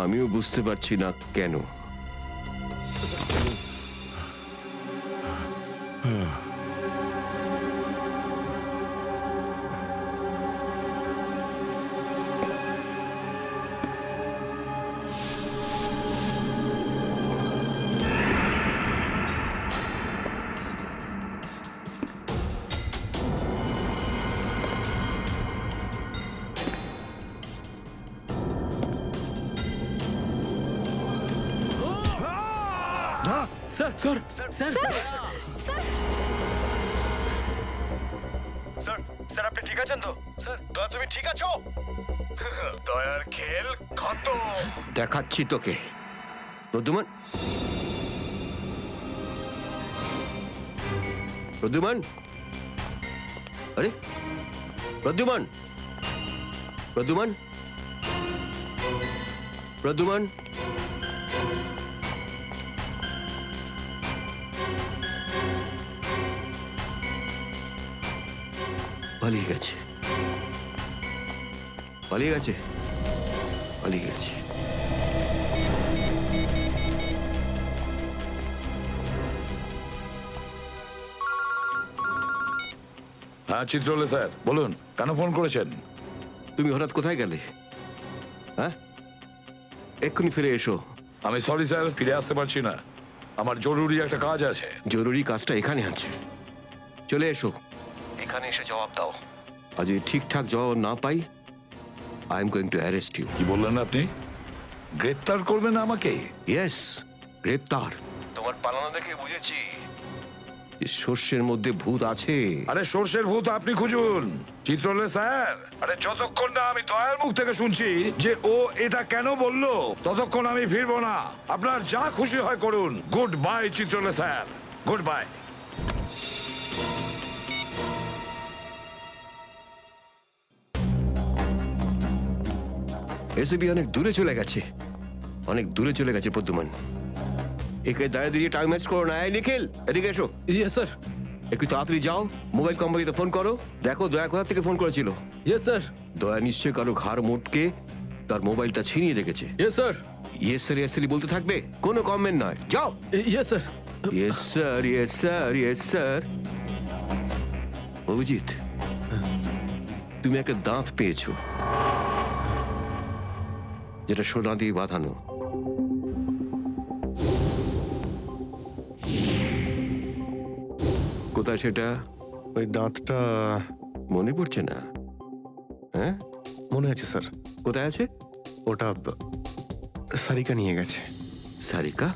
আমিও বুঝতে পারছি না কেন। Sir sir sir sir sir আপনি ঠিক আছেন তো? স্যার দয়া তুমি ঠিক আছো? দয়ার খেল খতম। দেখাচ্ছি তোকে প্রদ্যুমান। প্রদ্যুমান, আরে প্রদ্যুমান, প্রদ্যুমান, প্রদ্যুমান, পালিয়ে গেছে, পালিয়ে গেছে, পালিয়ে গেছে। হ্যাঁ চিত্রলে স্যার বলুন, কেন ফোন করেছেন? তুমি হঠাৎ কোথায় গেলে? হ্যাঁ, এক্ষুনি ফিরে এসো। আমি সরি স্যার, ফিরে আসতে পারছি না, আমার জরুরি একটা কাজ আছে। জরুরি কাজটা এখানে আছে, চলে এসো। এখানে এসে জবাব দাও। আর যদি ঠিকঠাক জবাব না পাই, I am going to arrest you. কি বললেন আপনি? গ্রেপ্তার করবেন আমাকে? ইয়েস, গ্রেপ্তার। তোমার পালানো দেখে বুঝেছি সর্ষের মধ্যে ভূত আছে। আরে সর্ষের ভূত আপনি খুঁজুন চিত্রলে স্যার। আরে যতক্ষণ না আমি দয়ার মুখ থেকে শুনছি যে ও এটা কেন বললো, ততক্ষণ আমি ফিরবো না। আপনার যা খুশি হয় করুন। Goodbye Chitrole sir, goodbye. এসবি অনেক দূরে চলে গেছে, অনেক দূরে চলে গেছে প্রদ্যুমান। একে দাঁড়িয়ে দিয়ে টাইম ওয়েস্ট করো না। এই নিখিল, এদিকে এসো। ইয়েস স্যার, একটু তাড়াতাড়ি যাও, মোবাইল কোম্পানিতে ফোন করো, দেখো দয়া কোথা থেকে ফোন করেছিল। ইয়েস স্যার, দয়া নিশ্চয়ই কারো ঘাড় মোটকে তার মোবাইলটা ছিনিয়ে রেখেছে। Yes sir, yes sir, yes sir বলতে থাকবে, কোনো কমেন্ট নয়। যাও। Yes sir. Yes sir, yes sir, yes sir. Abhijit, তুমি একটা দাঁত পেয়েছো, যেটা সোনা দিয়ে বাঁধানো। কোথায় সেটা? ওই দাঁতটা মনে পড়ছে না? হ্যাঁ, মনে আছে স্যার। কোথায় আছে? ওটা সারিকা নিয়ে গেছে। সারিকা?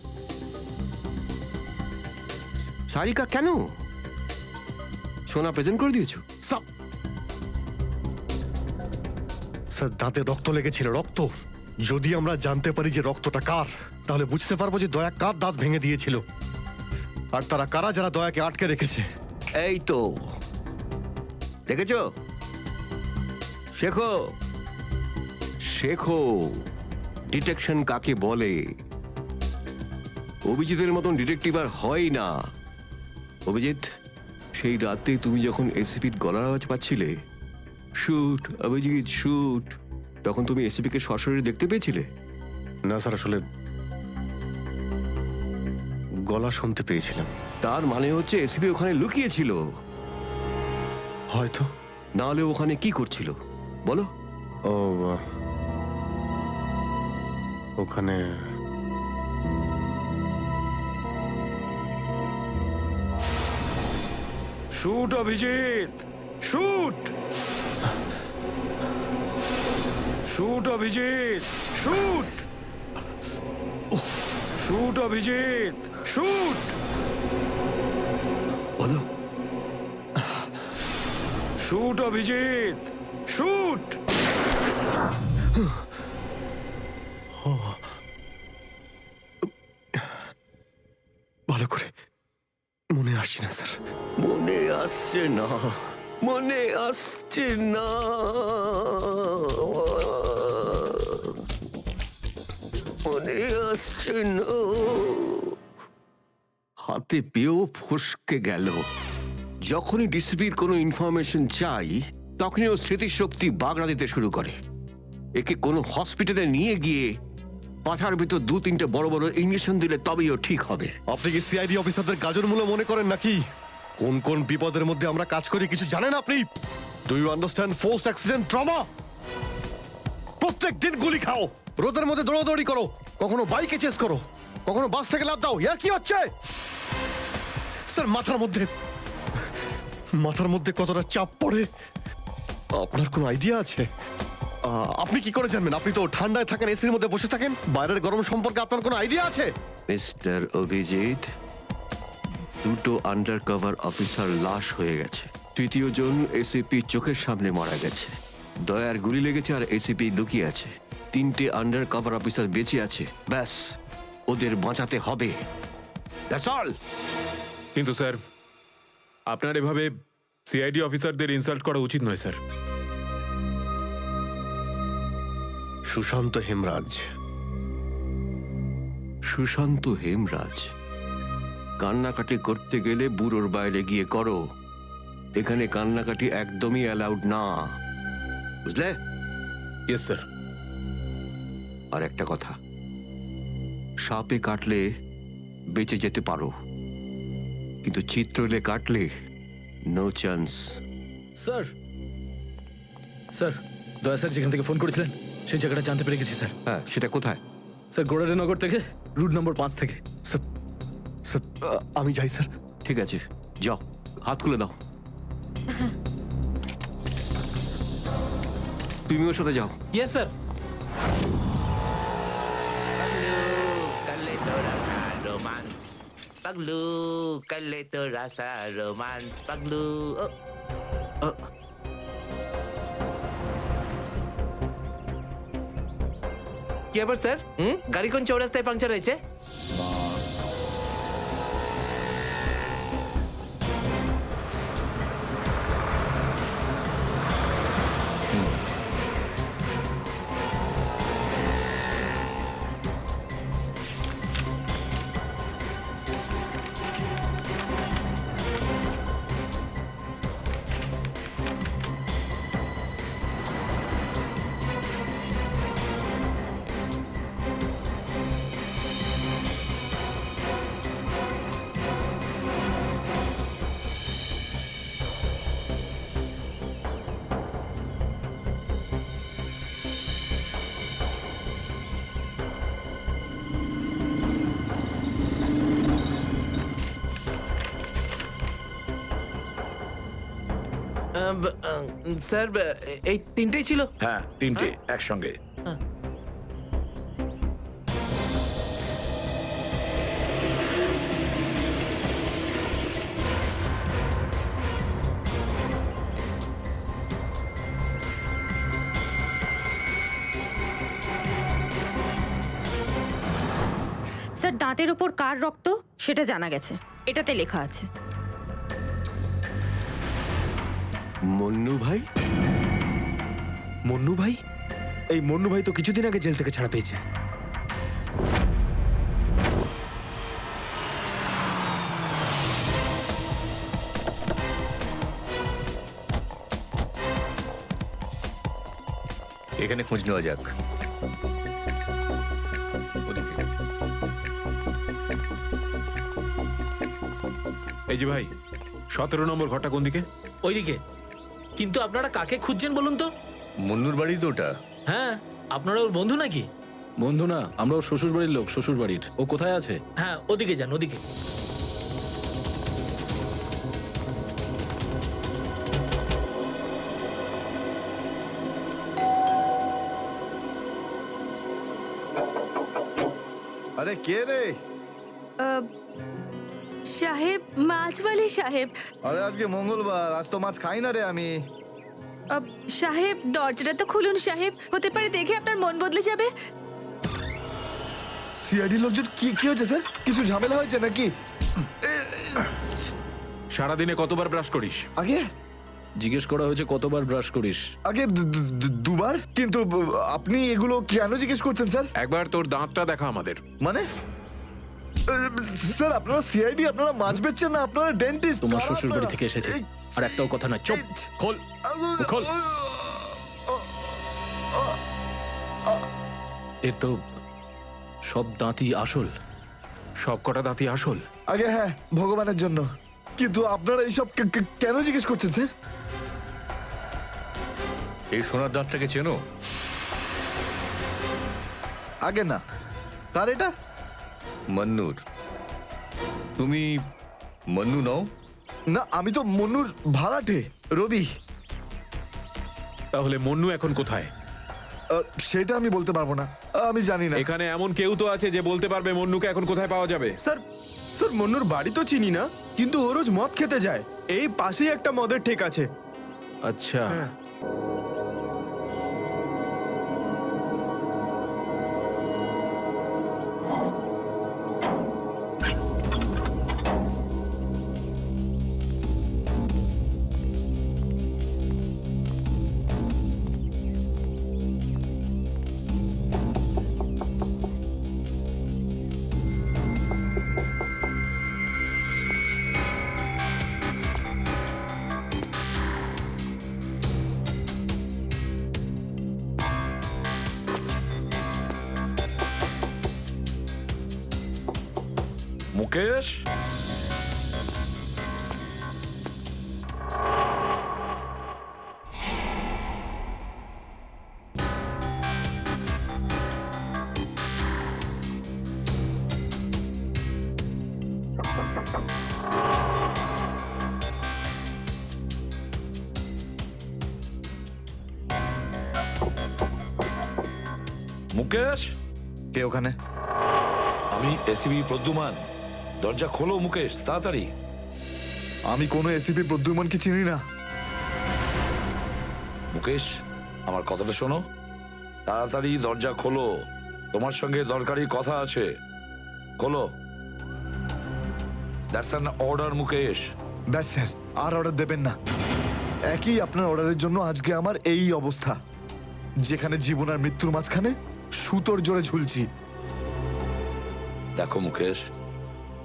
সারিকা কেন? সোনা প্রেজেন্ট করে দিয়েছো? স্যার দাঁতে রক্ত লেগেছিল, রক্ত। যদি আমরা জানতে পারি যে রক্তটা কার, তাহলে বুঝতে পারবো যে দয়া কার দাঁত ভেঙে দিয়েছিল, আর তারা কারা যারা দয়াকে আটকে রেখেছে। এই তো দেখেছো, শেখো, শেখো ডিটেকশন কাকে বলে। অভিজিতের মতন ডিটেকটিভ আর হয় না। অভিজিৎ, সেই রাতে তুমি যখন এসিপির গলার আওয়াজ পাচ্ছিলে, শুট অভিজিৎ শুট, তখন তুমি এসিপিকে সশরীরে দেখতে পেয়েছিলে? না স্যার, আসলে গলা শুনতে পেয়েছিলাম। তার মানে হচ্ছে এসিপি ওখানে লুকিয়েছিল। হয়তো। না হলে ওখানে কি করছিল বলো? ও ওখানে shoot Abhijit, shoot, shoot Abhijit, shoot, shoot Abhijit, shoot, বলো। Shoot Abhijit, shoot. ভালো করে মনে আসছে না স্যার। মনে আসছে না, মনে আসছে না। মনে আসছে না। হাতে পেয়েও ফসকে গেল। যখনই ডিসিপির কোনো ইনফরমেশন চাই, তখনই ও স্মৃতিশক্তি বাগড়া দিতে শুরু করে। একে কোনো হসপিটালে নিয়ে গিয়ে পাছার ভিতর 2-3টে বড় বড় ইঞ্জেকশন দিলে তবেই ও ঠিক হবে। আপনি কি সিআইডি অফিসারদের গাজর মূল্য মনে করেন নাকি? কোন কোন বিপদের মধ্যে আমরা কাজ করি কিছু জানেন আপনি? Do you understand forced accident trauma? প্রত্যেক দিন গুলি খাও, রোদের মধ্যে দৌড়াদৌড়ি করো, কখনো বাইকে চেস করো, কখনো বাস থেকে লাফ দাও। ইয়ার কি হচ্ছে স্যার? মাথার মধ্যে কতটা চাপ পড়ে আপনার কোনো আইডিয়া আছে? আপনি কি করে জানবেন? আপনি তো ঠান্ডায় থাকেন, এসির মধ্যে বসে থাকেন। বাইরের গরম সম্পর্কে আপনার কোনো আইডিয়া আছে? মিস্টার অভিজিৎ, 2টো আন্ডার কভার অফিসার লাশ হয়ে গেছে, 3য় জন এসিপি চোখের সামনে মারা গেছে, দয়ার গুলি লেগেছে আর এসিপি লুকিয়ে আছে, 3টে আন্ডার কভার অফিসার বেঁচে আছে। ব্যাস, ওদের বাঁচাতে হবে। That's all. কিন্তু স্যার, আপনার এভাবে সিআইডি অফিসারদের ইনসাল্ট করা উচিত নয় স্যার। সুশান্ত হেমরাজ। সুশান্ত হেমরাজ? কান্নাকাটি করতে গেলে বুড়োর বাইরে গিয়ে করো, এখানে কান্নাকাটি একদমই অ্যালাউড না, বুঝলে? Yes sir. আর একটা কথা, সাপে কাটলে বেঁচে যেতে পারো, কিন্তু চিত্রলে কাটলে নো চান্স। স্যার, স্যার, দয়া স্যার যেখান থেকে ফোন করেছিলেন সেই জায়গাটা জানতে পেরে গেছি স্যার। হ্যাঁ, সেটা কোথায়? স্যার, গোড়ারেনগর থেকে, রুট নম্বর 5 থেকে। স্যার, স্যার, আমি যাই স্যার। ঠিক আছে, যাও, হাত খুলে দাও। তুমি ওর সাথে যাও। Yes sir. Paglu, kalito rasa romance. Paglu. কি ব্যাপার স্যার? গাড়ি কোন চৌরাস্তায় পাংচার হয়েছে? স্যার, এই তিনটেই ছিল? হ্যাঁ, 3টে একসঙ্গে। স্যার, দাঁতের ওপর কার রক্ত সেটা জানা গেছে, এটাতে লেখা আছে। মন্নু ভাই? মন্নু ভাই? এই মন্নু ভাই তো কিছুদিন আগে জেল থেকে ছাড়া পেয়েছে। এখানে খোঁজ নেওয়া যাক। এই যে ভাই, 17 নম্বর ঘরটা কোন দিকে? ওইদিকে। কিন্তু আপনারা কাকে খুঁজছেন বলুন তো? মুন্নুর বাড়ি তো ওটা। হ্যাঁ, আপনারা ওর বন্ধু নাকি? বন্ধু না, আমরা ওর শ্বশুর বাড়ির লোক। শ্বশুর বাড়ির। ও কোথায় আছে? হ্যাঁ, ওদিকে যান, ওদিকে। আরে কে রে? সাহেব, মাছওয়ালি সাহেব। আরে আজকে মঙ্গলবার, আজ তো মাছ খাই না রে আমি। সাহেব, দরজাটা তো খুলুন সাহেব, হতে পারে দেখে আপনার মন বদলে যাবে। সিআইডি লোকজন কি কি হয়েছে স্যার? কিছু ঝামেলা হয়েছে নাকি? সারাদিনে কতবার ব্রাশ করিস? আগে জিজ্ঞেস করা হয়েছে কতবার ব্রাশ করিস। আগে দুবার। কিন্তু আপনি এগুলো কেন জিজ্ঞেস করছেন স্যার? একবার তোর দাঁতটা দেখা আমাদের। মানে স্যার, আপনারা সিআইডি, আপনারা মাছ বেচছেন না, আপনারা ডেন্টিস্ট। তোমার শ্বশুর বাড়ি থেকে এসেছে, আর একটাও কথা না। চুপ, খোল খোল। সব দাঁতই আসল। সব কটা দাঁতই আসল? আগে হ্যাঁ, ভগবানের জন্য। কিন্তু আপনারা এইসব কেন জিজ্ঞেস করছেন স্যার? এই সোনার দাঁতটাকে চেনো? আগে না। কার এটা? মন্নুর। তুমি মন্নু নও? না, আমি তো মন্নুর ভাড়াটে, রবি। তাহলে মন্নু এখন কোথায়? সেটা আমি বলতে পারবো না, আমি জানি না। এখানে এমন কেউ তো আছে যে বলতে পারবে মন্নুকে এখন কোথায় পাওয়া যাবে? স্যার স্যার মন্নুর বাড়ি তো চিনি না, কিন্তু ও রোজ মদ খেতে যায়। এই পাশেই একটা মদের ঠেক আছে। আচ্ছা, মুকেশ, মুকেশ, কে ওখানে? আমি এসিবি প্রদ্যুমান। দরজা খোলো মুকেশ, তাড়াতাড়ি। আমি কোনো এসিপি প্রদ্যুমনকে চিনি না। মুকেশ, আমার কথাটা শোনো, তাড়াতাড়ি দরজা খোলো, তোমার সঙ্গে দরকারি কথা আছে। খোলো। That's an order Mukesh. ব্যাস স্যার, আর অর্ডার দেবেন না। একই আপনার অর্ডারের জন্য আজকে আমার এই অবস্থা, যেখানে জীবন আর মৃত্যুর মাঝখানে সুতোর জোরে ঝুলছি। দেখো মুকেশ,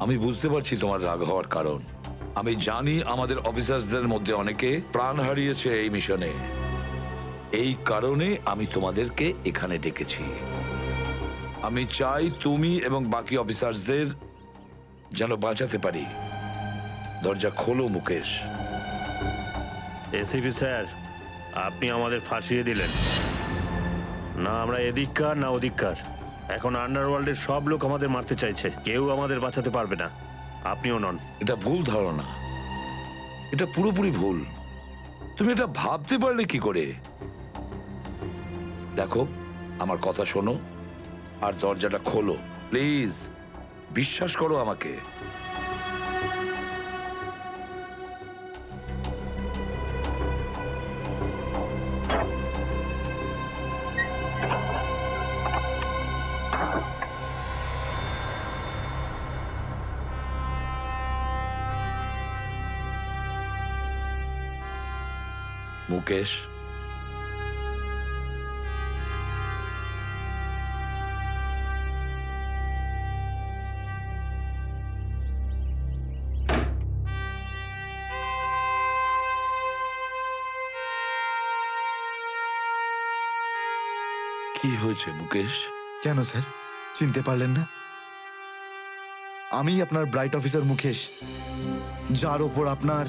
আমি বুঝতে পারছি তোমার রাগ হওয়ার কারণ। আমি জানি আমাদের অফিসারদের মধ্যে অনেকে প্রাণ হারিয়েছে এই মিশনে। এই কারণে আমি তোমাদেরকে এখানে ডেকেছি। আমি চাই তুমি এবং বাকি অফিসারদের যেন বাঁচাতে পারি। দরজা খোলো মুকেশ। এসিপি স্যার, আপনি আমাদের ফাঁসিয়ে দিলেন। না আমরা এদিককার না ওদিককার। এখন আন্ডারওয়ার্ল্ডের সব লোক আমাদের মারতে চাইছে, কেউ আমাদের বাঁচাতে পারবে না, আপনিও নন। এটা ভুল ধারণা, এটা পুরোপুরি ভুল। তুমি এটা ভাবতে পারলে কি করে? দেখো, আমার কথা শোনো আর দরজাটা খোলো প্লিজ। বিশ্বাস করো আমাকে। মুকেশ, কি হয়েছে মুকেশ? কেন স্যার, চিনতে পারলেন না? আমি আপনার ব্রাইট অফিসার মুকেশ, যার ওপর আপনার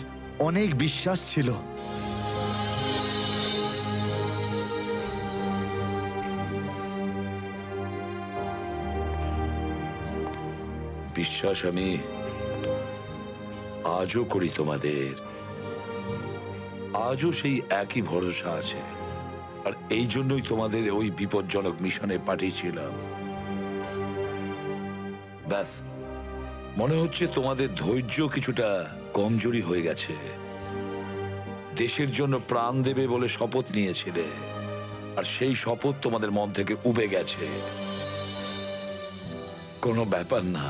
অনেক বিশ্বাস ছিল। বিশ্বাস আমি আজও করি তোমাদের। আজও সেই একই ভরসা আছে, আর এই জন্যই তোমাদের ওই বিপজ্জনক মিশনে পাঠিয়েছিলাম। ব্যাস, মনে হচ্ছে তোমাদের ধৈর্য কিছুটা কমজোরি হয়ে গেছে। দেশের জন্য প্রাণ দেবে বলে শপথ নিয়েছিলে, আর সেই শপথ তোমাদের মন থেকে উবে গেছে। কোনো ব্যাপার না,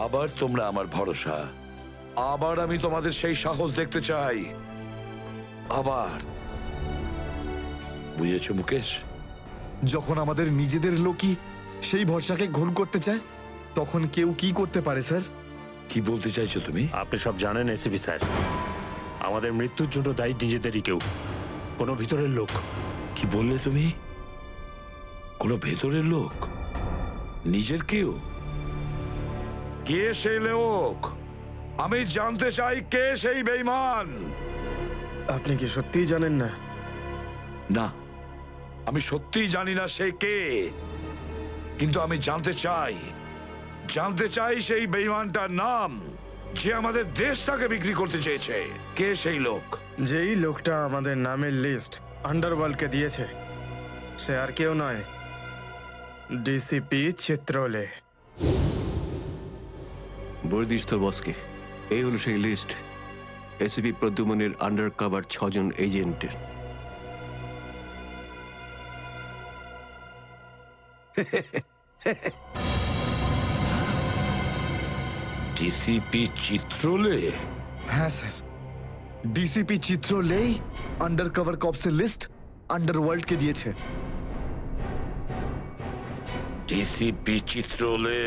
আবার তোমরা আমার ভরসা। আবার আমি তোমাদের সেই সাহস দেখতে চাই। আবার। বুঝেছো মুকেশ? যখন আমাদের নিজেদের লোকই সেই ভরসাকে ঘোল করতে চায়, তখন কেউ কি করতে পারে স্যার? কি বলতে চাইছো তুমি? আপনি সব জানেন এসিপি স্যার, আমাদের মৃত্যুর জন্য দায়ী নিজেদেরই কেউ, কোনো ভিতরের লোক। কি বললে তুমি? কোনো ভেতরের লোক, নিজের কেউ? কে সেই লোক? আমি জানতে চাই কে সেই বেঈমান। আপনি কি সত্যিই জানেন না? না, আমি সত্যিই জানি না সে কে, কিন্তু আমি জানতে চাই সেই বেঈমানটার নাম, যে আমাদের দেশটাকে বিক্রি করতে চেয়েছে। কে সেই লোক? যেই লোকটা আমাদের নামের লিস্ট আন্ডারওয়ার্ল্ডকে দিয়েছে, সে আর কেউ নয়, ডিসিপি চিত্রলে। বর্দিস তোর বসকে। এই হলো সেই লিস্ট এসিপি প্রদ্যুমনের আন্ডার কভার 6 জন এজেন্টের। ডিসিপি চিত্রলে? হ্যাঁ স্যার, ডিসিপি চিত্রলেই আন্ডার কভার কপসের লিস্ট আন্ডারওয়ার্ল্ডকে দিয়েছে। ডিসিপি চিত্রলে?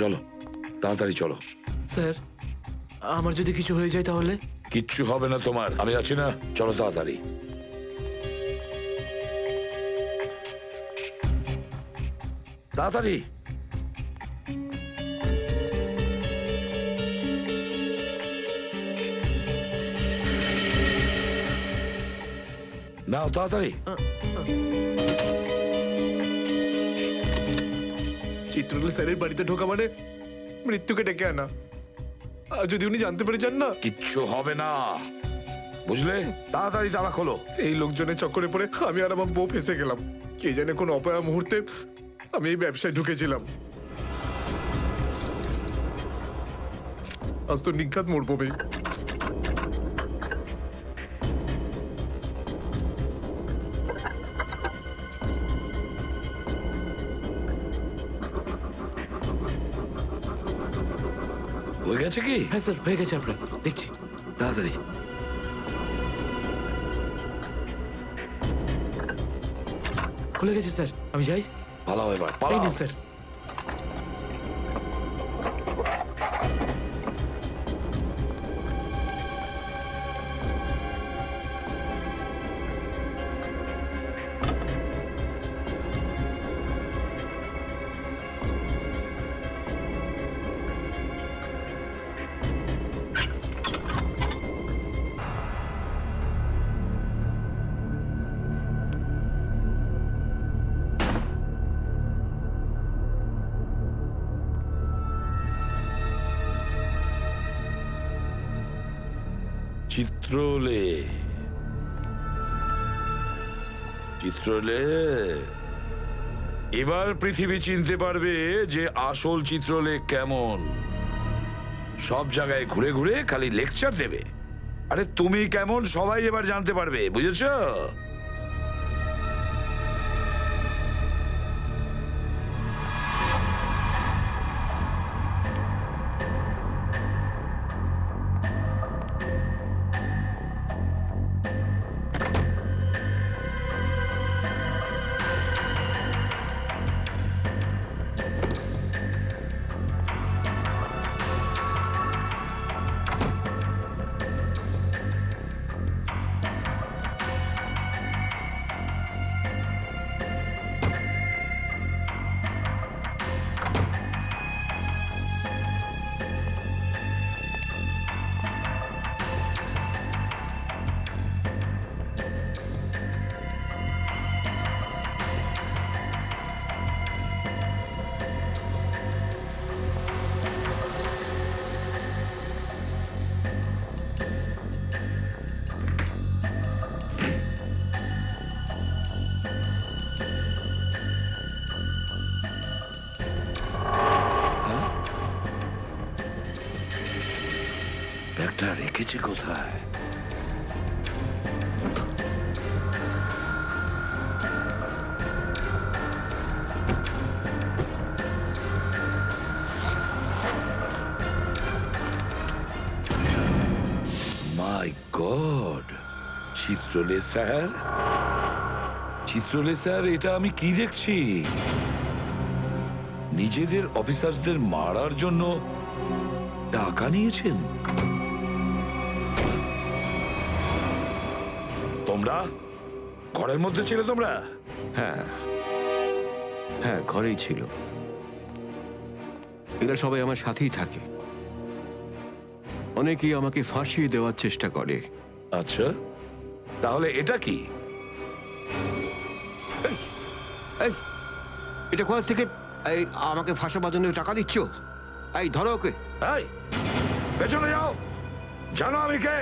চলো, তাড়াতাড়ি চলো। স্যার, আমার যদি কিছু হয়ে যায় তাহলে? কিচ্ছু হবে না তোমার, আমি আছি না। চলো তাড়াতাড়ি। তাড়াতাড়ি। নাও তাড়াতাড়ি। চিত্রলে স্যারের বাড়িতে ঢোকা মানে মৃত্যুকে ডেকে আনা। আর যদি উনি জানতে পেরে যান না, কিচ্ছু হবে না, বুঝলে? তাড়াতাড়ি তালা খোলো। এই লোকজনের চক্করে পড়ে আমি আর আমার বউ ফেসে গেলাম। কে জানে কোন অপয়া মুহূর্তে আমি এই ব্যবসায় ঢুকেছিলাম। আজ তো নিঘাত মরবো বে। হয়ে গেছে কি? হ্যাঁ স্যার, হয়ে গেছে আপনার, দেখছি। তাড়াতাড়ি। খুলে গেছে স্যার, আমি যাই। পালাও এবার, এই পালাও। নিন স্যার। চিত্রলে, চিত্রলে। এবার পৃথিবী চিনতে পারবে যে আসল চিত্রলে কেমন। সব জায়গায় ঘুরে ঘুরে খালি লেকচার দেবে। আরে তুমি কেমন সবাই এবার জানতে পারবে, বুঝেছো? রেখেছি কোথায়? মাই গড, চিত্রলে স্যার, চিত্রলে স্যার, এটা আমি কি দেখছি? নিজেদের অফিসারদের মারার জন্য টাকা নিয়েছেন তোমরা? ঘরের মধ্যে ছিলে তোমরা? হ্যাঁ হ্যাঁ, ঘরেই ছিল। এরা সবাই আমার সাথেই থাকে। অনেকেই আমাকে ফাঁসিয়ে দেওয়ার চেষ্টা করে। আচ্ছা, তাহলে এটা কি? এই, এটা কোথা থেকে এই আমাকে ফাঁসাবার জন্য টাকা দিচ্ছ? এই ধরো ওকে। এই, পেছনে যাও, জানো আমি কে?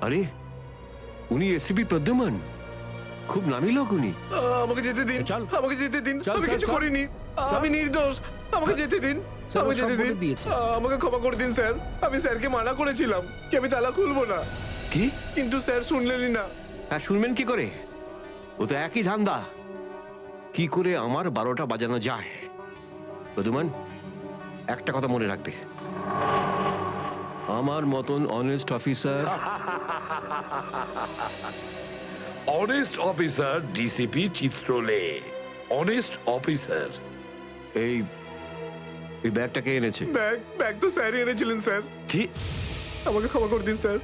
আরে, উনি এসিপি প্রদ্যুমান, খুব নামি লোক উনি। আমাকে যেতে দিন, আমাকে যেতে দিন, আমি কিছু করিনি, আমি নির্দোষ, আমাকে যেতে দিন, আমাকে যেতে দিন, আমাকে ক্ষমা করে দিন স্যার। আমি স্যারকে মানা করেছিলাম কি আমি তালা খুলবো না, কি? কিন্তু স্যার শুনলেনই না। হ্যাঁ, শুনবেন কি করে? ও তো একই ধান্দা, কি করে আমার 12টা বাজানো যায়। প্রদ্যুমান, একটা কথা মনে রাখবে, আমার মতন honest officer, honest officer DCP Chitrole, honest officer. এই ব্যাগটাকে এনেছে। ব্যাগ তো স্যারই এনেছিলেন স্যার। কি? আমাকে ক্ষমা করে দিন স্যার,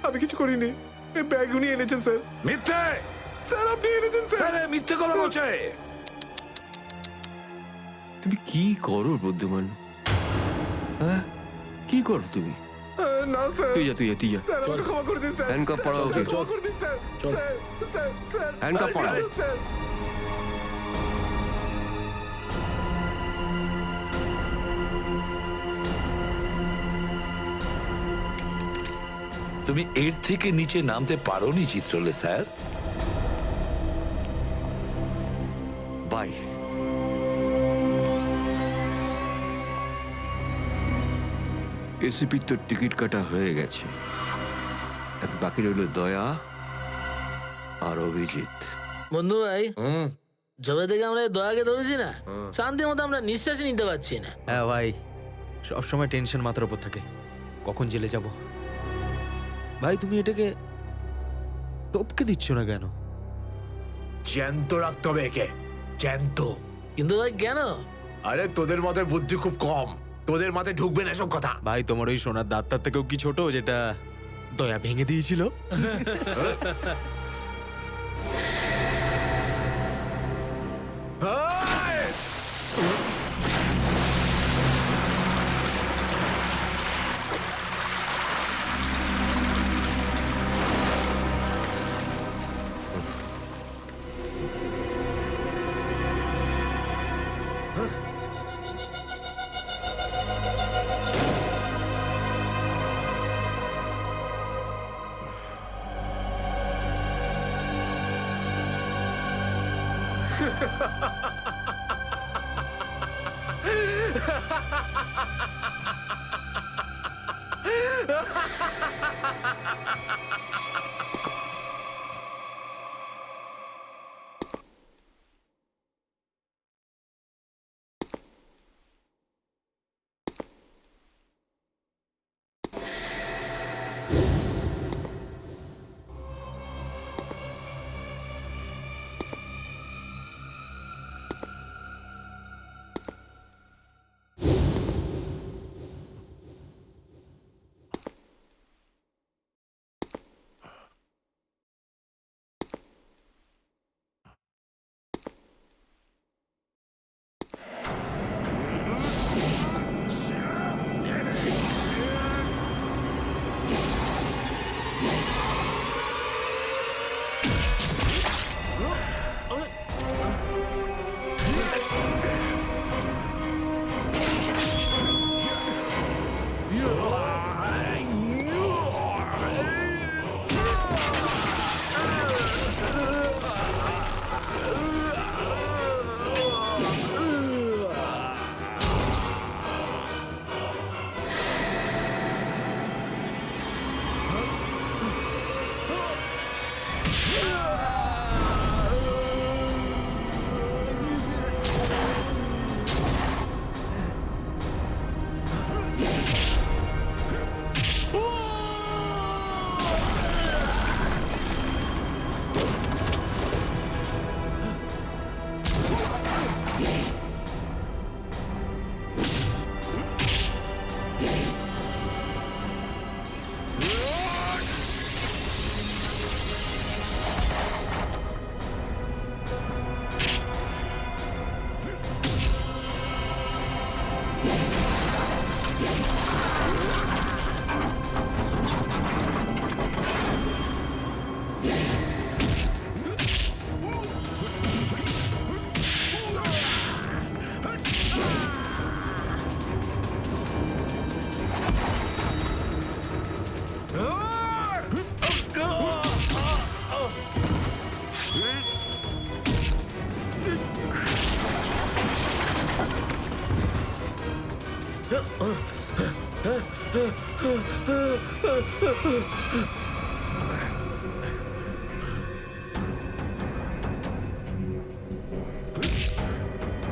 আমি কিছু করিনি, এই ব্যাগ উনি এনেছেন স্যার। মিথ্যে স্যার, আপনি এনেছেন স্যার। স্যার, মিথ্যে কথা বলছে। তুমি কি করো প্রদ্যুমান? হ্যাঁ, কি করো তুমি? না স্যার, তুই যা, তুই যা, তুই যা। স্যার আমাকে ক্ষমা করে দিন স্যার। হ্যান্ডকাফ পরাও ওকে। স্যার, ক্ষমা করে দিন sir. Sir, sir, sir, handcuff পরাও। স্যার। তুমি এর থেকে নিচে নামতে পারোনি চিত্রলে স্যার। বাই। এসিপির তো টিকিট কাটা হয়ে গেছে, এখন বাকি রইল দয়া আর অভিজিৎ। বন্ধু ভাই, যবে থেকে আমরা এই দয়াকে ধরেছি না, শান্তি মতো আমরা নিঃশ্বাসই নিতে পারছি না। হ্যাঁ ভাই, সবসময় টেনশন মাথার উপর থাকে, কখন জেলে যাব। ভাই তুমি এটাকে টপকে দিচ্ছ না কেন? জ্যান্ত রাখতে হবে একে, জ্যান্ত। কিন্তু ভাই কেন? আরে তোদের মাথায় বুদ্ধি খুব কম, তোদের মাথায় ঢুকবে না এসব কথা। ভাই তোমার ওই সোনার দাঁতটার থেকেও কি ছোট যেটা দয়া ভেঙে দিয়েছিল?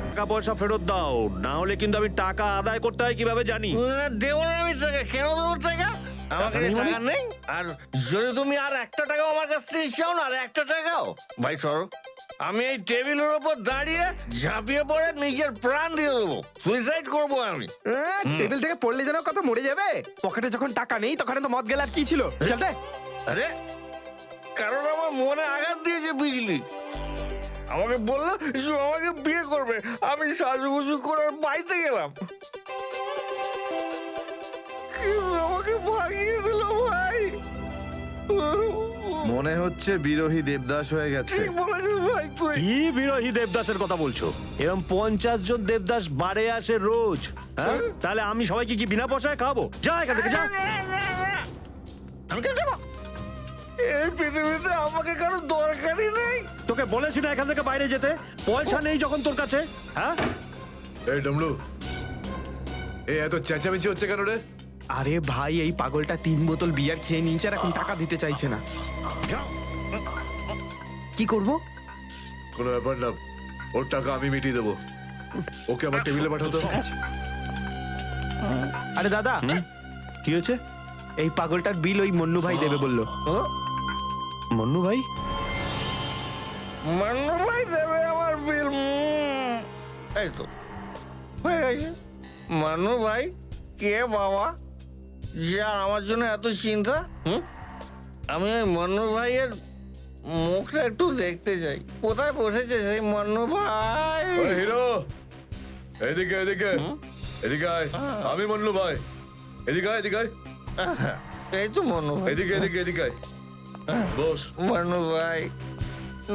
টাকা পয়সা ফেরত দাও, না হলে কিন্তু আমি টাকা আদায় করতে হয় কিভাবে জানি। দেবো না আমি টাকা, কেন দেবো টাকা? আমার কাছে টাকা নেই। আর যদি তুমি আর একটা টাকাও আমার কাছ থেকে চাও না, আর একটা টাকাও, ভাই সরো, আমি এই টেবিলের উপর দাঁড়িয়ে ঝাঁপিয়ে পড়ে নিজের প্রাণ দিয়ে দেবো, সুইসাইড করবো আমি। টেবিল থেকে পড়লে যেন কত মরে যাবে। পকেটে যখন টাকা নেই তখন তো মদ গেল আর কি ছিল। চলতে আরে কারণ আমার মনে আঘাত দিয়েছে বিজলি, আমাকে বললো যে আমাকে বিয়ে করবে, আমি সাজুগুজু করে বাড়িতে গেলাম, কিন্তু আমাকে ভাগিয়ে দিল ভাই। মনে হচ্ছে বিরোহী দেবদাস হয়ে গেছে। ঠিক বলেছিস ভাই তুই। কি বিরোহী দেবদাসের কথা বলছো? এরকম 50 জন দেবদাস বাড়ে আসে রোজ, হ্যাঁ? তাহলে আমি সবাইকে কি বিনা পয়সায় খাবো? যা এখান থেকে, যা। আমি কেন যাবো? এই পৃথিবীতে আমাকে কারো দরকারই নেই। তোকে বলেছি না এখান থেকে বাইরে যেতে? পয়সা নেই যখন তোর কাছে, হ্যাঁ? এই ডমরু, এই এত চেঁচামেচি হচ্ছে কেন রে? আরে ভাই, এই পাগলটা 3 বোতল বিয়ার খেয়ে নিয়েছে আর এখন টাকা দিতে চাইছে না। কি করব? কোনো ব্যাপার না, ওর টাকা আমি মিটিয়ে দেবো। ওকে আমার টেবিলে পাঠাতো। আরে দাদা, কি হয়েছে? এই পাগলটার বিল ওই মন্নু ভাই দেবে বললো। মন্নু ভাই? মান্নু ভাই দেবে আমার বিল। এই তো হয়ে গেছে। মান্নু ভাই কে বাবা, যা আমার জন্য এত চিন্তা? আমি ওই মান্নু ভাইয়ের মুখটা একটু দেখতে চাই। কোথায় বসেছে সেই মান্নু ভাই? ওই হিরো, এদিকে এদিকে এদিকে আয়। আমি মন্নু ভাই, এদিকে আয়, এদিকে আয়। এই তো মান্নু ভাই। এদিকে এদিকে এদিকে আয়, বস। মান্নু ভাই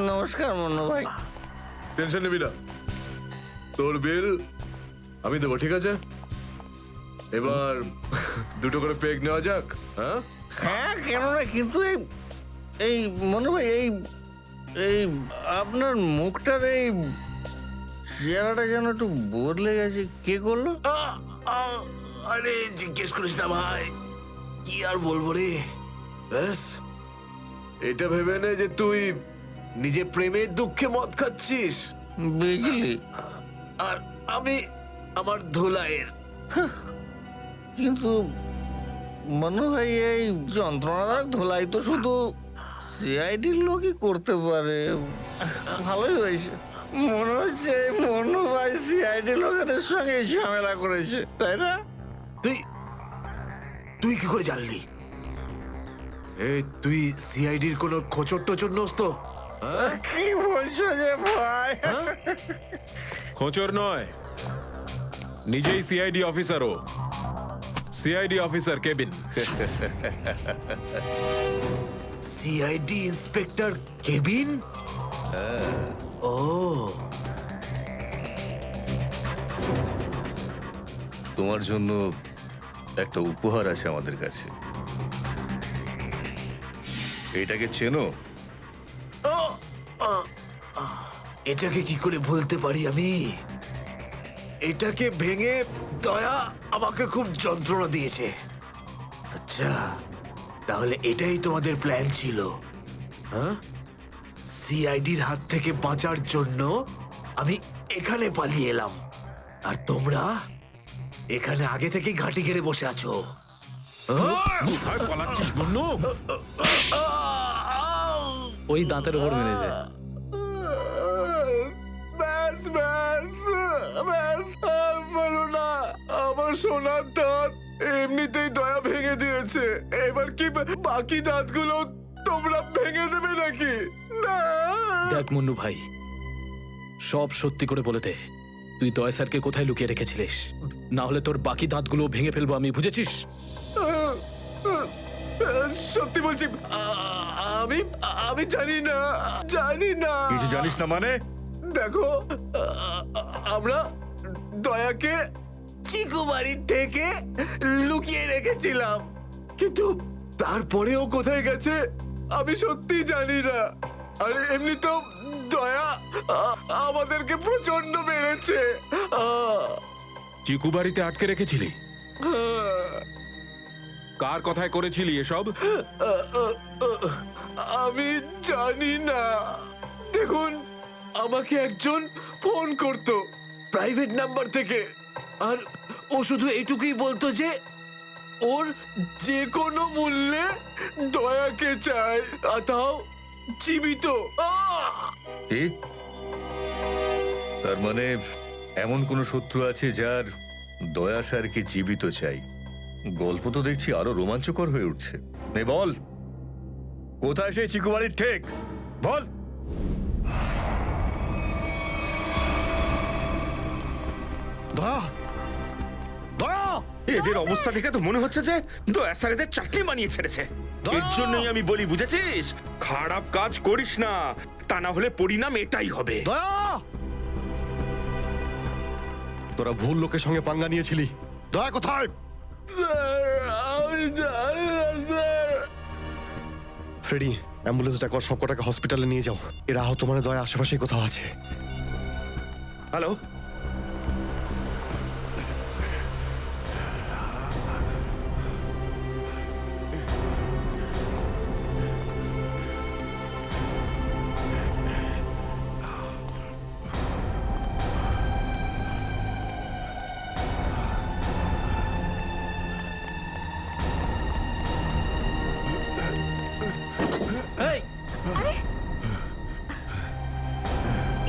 নমস্কার। মান্নু ভাই টেনশন নিবি না, তোর বিল আমি দেবো, ঠিক আছে? এবার দুটো করে পেগ নেওয়া যাক। হ্যাঁ হ্যাঁ, কেন না, কিন্তু এই মনে ভাই এই আপনার মুখটার এই চেহারাটা যেন একটু বদলে গেছে। কে করলো? আরে জিজ্ঞেস করিস না ভাই, কি আর বলবো রে। ব্যাস, এটা ভেবে নে যে তুই নিজে প্রেমের দুঃখে মদ খাচ্ছিস, বিজলি, আর আমি আমার ধুলাইয়ের। কিন্তু মনে হয় এই যন্ত্রণাদায়ক ধোলাই তো শুধু সিআইডির লোকই করতে পারে। ভালোই হয়েছে, মনে হচ্ছে মনু ভাই সিআইডি লোকেদের সঙ্গে ঝামেলা করেছে, তাই না? তুই কি করে জানলি? তুই সিআইডির কোনো খোঁচর টোচর নোস তো? কি বলছো যে ভাই? খোঁচর নয়, নিজেই সিআইডি অফিসার। ও CID officer cabin. CID inspector cabin? ও, তোমার জন্য একটা উপহার আছে আমাদের কাছে। এটাকে চেনো? এটাকে কি করে ভুলতে পারি আমি? এটাকে ভেঙে দয়া আমাকে খুব যন্ত্রণা দিয়েছে। আচ্ছা, তাহলে এটাই তোমাদের প্ল্যান ছিল, হ্যাঁ? সিআইডির হাত থেকে বাঁচার জন্য আমি এখানে পালিয়ে এলাম, আর তোমরা এখানে আগে থেকেই ঘাঁটি ঘেরে বসে আছো। কোথায় পালাচ্ছিস মন্নু? ওই দাঁতের উপর মেরেছে। ব্যাস ব্যাস ব্যাস, আর বলো না। আমার সোনার দাঁত এমনিতেই দয়া ভেঙে দিয়েছে, এবার কি বাকি দাঁতগুলো তোমরা ভেঙে দেবে নাকি? না। দেখ মন্নু ভাই, সব সত্যি করে বলে দে, তুই দয়া স্যারকে কোথায় লুকিয়ে রেখেছিলিস? না হলে তোর বাকি দাঁতগুলো ভেঙে ফেলবো আমি, বুঝেছিস? সত্যি বলছি, আমি আমি জানি না, জানি না। কিছু জানিস না মানে? দেখো, আমরা দয়াকে চিকু বাড়ির থেকে লুকিয়ে রেখেছিলাম, কিন্তু তারপরেও কোথায় গেছে আমি সত্যি জানি না। আর এমনি তো দয়া আমাদেরকে প্রচন্ড মেরেছে। চিকু বাড়িতে আটকে রেখেছিলি? কার কথায় করেছিলি এসব? আমি জানি না। দেখুন, আমাকে একজন ফোন করতো প্রাইভেট নাম্বার থেকে, আর ও শুধু এটুকুই বলতো যে ওর যে কোনো মূল্যে দয়াকে চায়, আর তাও জীবিত। ঠিক? তার মানে এমন কোন শত্রু আছে যার দয়া স্যারকে জীবিত চাই? গল্প তো দেখছি আরো রোমাঞ্চকর হয়ে উঠছে। নে বল, কোথায় সেই চিকুবাড়ির ঠেক? বল। দয়া, দয়া, এদের অবস্থা দেখে তো মনে হচ্ছে যে দয়া স্যার এদের চাটনি বানিয়ে ছেড়েছে। এর জন্যই আমি বলি, বুঝেছিস, খারাপ কাজ করিস না, তা না হলে পরিণাম এটাই হবে। দয়া! তোরা ভুল লোকের সঙ্গে পাঙ্গা নিয়েছিলি। দয়া কোথায়? ফ্রেডি, অ্যাম্বুলেন্স ডাকো, সব কটাকে হসপিটালে নিয়ে যাও। এরা আহত মানে দয়া আশেপাশেই কোথাও আছে। হ্যালো,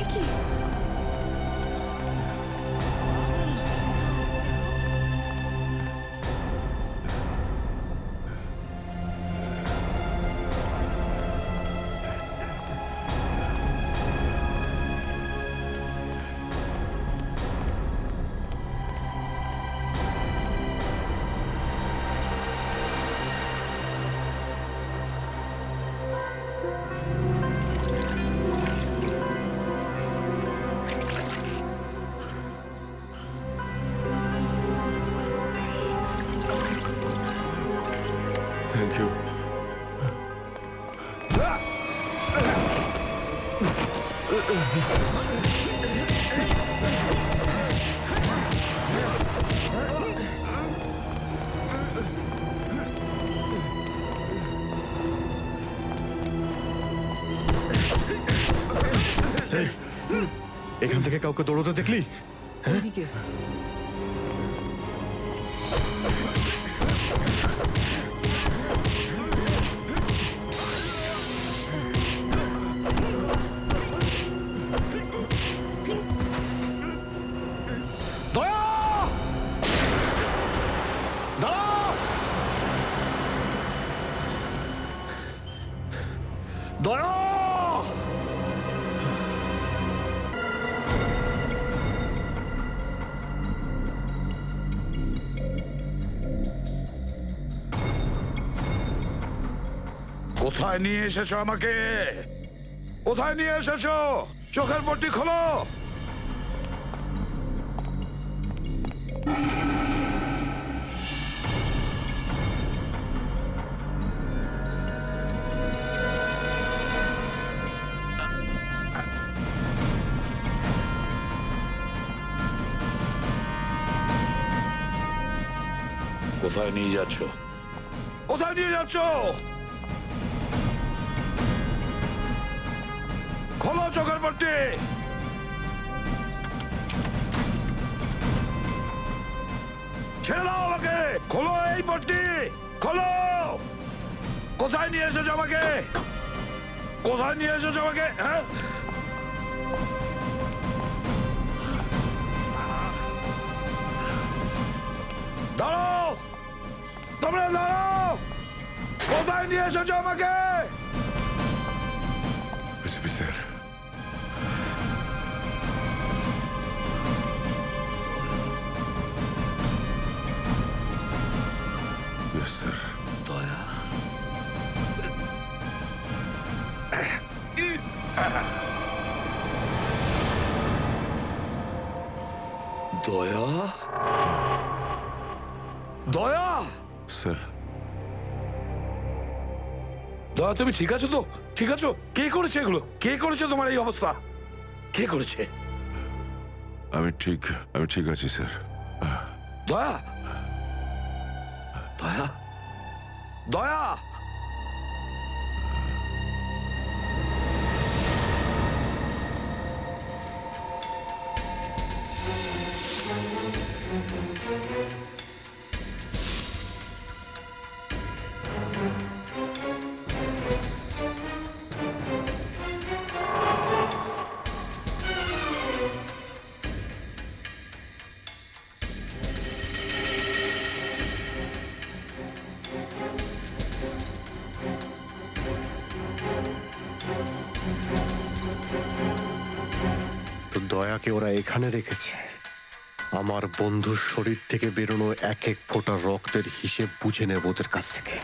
এ কি? Thank you. এখান থেকে কাউকে দৌড়তে দেখলি? দয়া! দাঁড়াও! দয়া! কোথায় নিয়ে এসেছো আমাকে? কোথায় নিয়ে এসেছো? চোখের পট্টি খোলো। কোথায় নিয়ে যাচ্ছ? কোথায় নিয়ে যাচ্ছ? খোলো চোখের পট্টি। ছেড়ে দাও আমাকে। খোলো এই পট্টি, খোলো। কোথায় নিয়ে এসেছো আমাকে? কোথায় নিয়ে এসেছো আমাকে? হ্যাঁ, দাঁড়াও, তোমরা দাঁড়াও। কোথায় নিয়ে এসেছো আমাকে? স্যার, স্যার, দয়া, দয়া, দয়া, স্যার। দয়া, তুমি ঠিক আছো তো? ঠিক আছো? কে করেছে এগুলো? কে করেছে তোমার এই অবস্থা? কে করেছে? আমি ঠিক আছি স্যার। দয়া, দয়া, দয়া! তো দয়াকে ওরা এখানে রেখেছে আমার বন্ধুর শরীর থেকে বেরোনো এক এক ফোঁটা রক্তের হিসেব বুঝে নেব ওদের কাছ থেকে।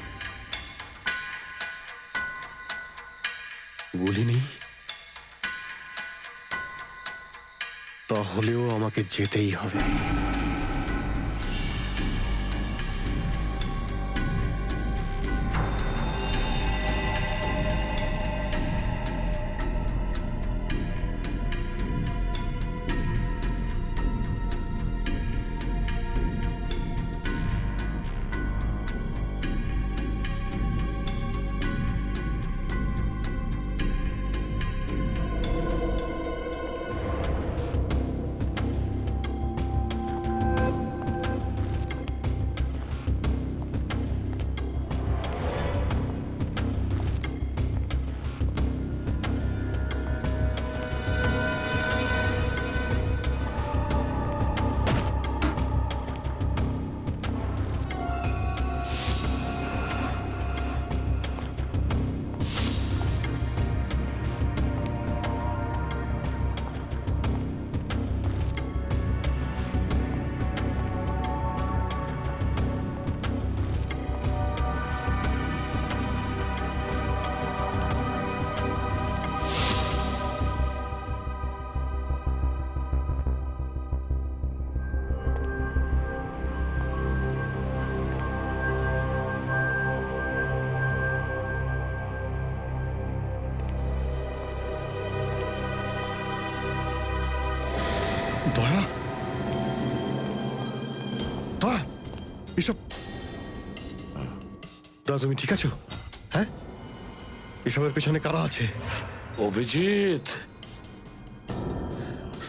গুলি নেই, তাহলেও আমাকে যেতেই হবে। দয়া, দয়া, এসব দয়া, তুমি ঠিক আছো? হ্যাঁ, এসবের পেছনে কারা আছে? অভিজিৎ!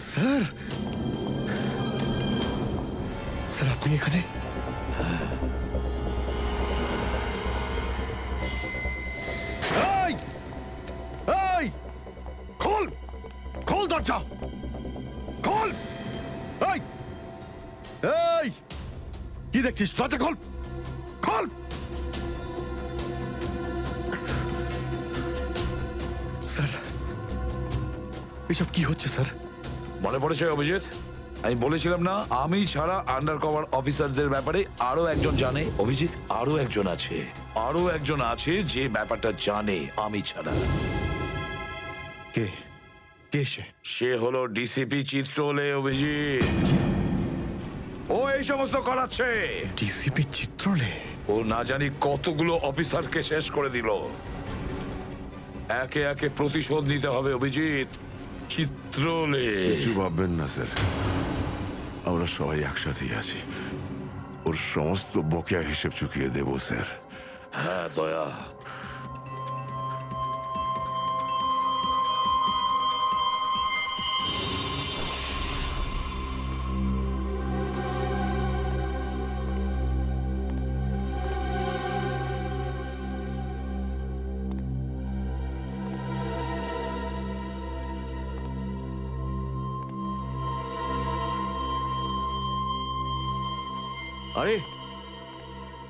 স্যার, স্যার আপনি এখানে? এই, এই, খোল, খোল দরজা, খোল! এই, এই, কি দেখছিস? দরজা খোল, খোল! স্যার, এসব কি হচ্ছে স্যার? মনে পড়েছে অভিজিৎ, আমি বলেছিলাম না আমি ছাড়া আন্ডার কভার অফিসারদের ব্যাপারে আরো একজন জানে। অভিজিৎ, আরো একজন আছে, আরো একজন আছে যে ব্যাপারটা জানে আমি ছাড়া। কে? কে সে? সে হলো ডিসিপি চিত্রলে। অভিজিৎ, ও এই সমস্ত করাচ্ছে। ডিসিপি চিত্রলে? ও না জানি কতগুলো অফিসারকে শেষ করে দিল। একে একে প্রতিশোধ নিতে হবে অভিজিৎ। চিত্রলে। কিছু ভাববেন না স্যার, আমরা সবাই একসাথেই আছি। ওর সমস্ত বকেয়া হিসেব চুকিয়ে দেব স্যার। হ্যাঁ দয়া। আরে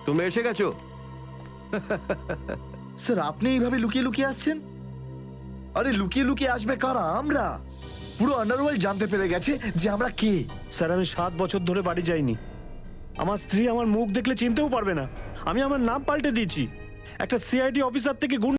তোমরা এসে গেছো? স্যার আপনি এইভাবে লুকিয়ে লুকিয়ে আসছেন? আরে লুকিয়ে লুকিয়ে আসবে কারা? আমরা। পুরো আন্ডারওয়ার্ল্ড জানতে পেরে গেছে যে আমরা কে। স্যার আমি 7 বছর ধরে বাড়ি যাইনি। আমার স্ত্রী আমার মুখ দেখলে চিনতেও পারবে না। আমি আমার নাম পাল্টে দিয়েছি। একটা সিআইডি অফিসার থেকে